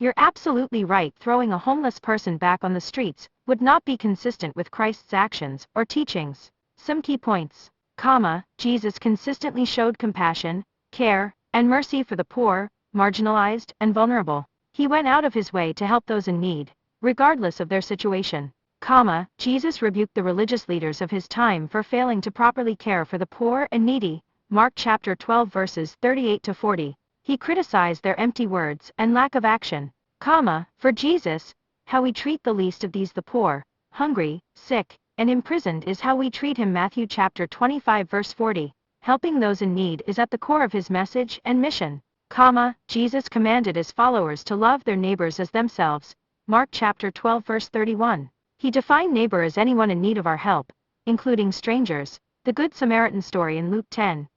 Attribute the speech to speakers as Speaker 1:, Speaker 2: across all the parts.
Speaker 1: you're absolutely right. Throwing a homeless person back on the streets would not be consistent with Christ's actions or teachings. Some key points. Jesus consistently showed compassion, care, and mercy for the poor, marginalized, and vulnerable. He went out of his way to help those in need, regardless of their situation. Jesus rebuked the religious leaders of his time for failing to properly care for the poor and needy. Mark chapter 12 verses 38 to 40. He criticized their empty words and lack of action. For Jesus, how we treat the least of these, the poor, hungry, sick, and imprisoned, is how we treat him. Matthew chapter 25 verse 40. Helping those in need is at the core of his message and mission. Jesus commanded his followers to love their neighbors as themselves. Mark chapter 12 verse 31. He defined neighbor as anyone in need of our help, including strangers. The Good Samaritan story in Luke 10.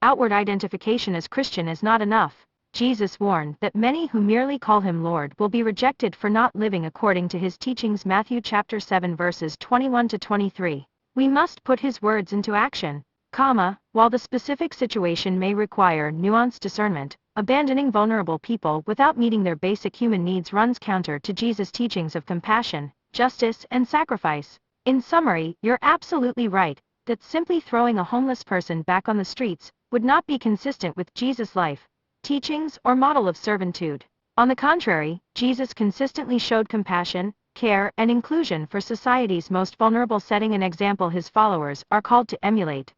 Speaker 1: Outward identification as Christian is not enough. Jesus warned that many who merely call him Lord will be rejected for not living according to his teachings. Matthew chapter 7 verses 21 to 23. We must put his words into action. While the specific situation may require nuanced discernment, abandoning vulnerable people without meeting their basic human needs runs counter to Jesus' teachings of compassion, justice, and sacrifice. In summary, you're absolutely right that simply throwing a homeless person back on the streets would not be consistent with Jesus' life, teachings, or model of servitude. On the contrary, Jesus consistently showed compassion, care, and inclusion for society's most vulnerable, setting an example his followers are called to emulate.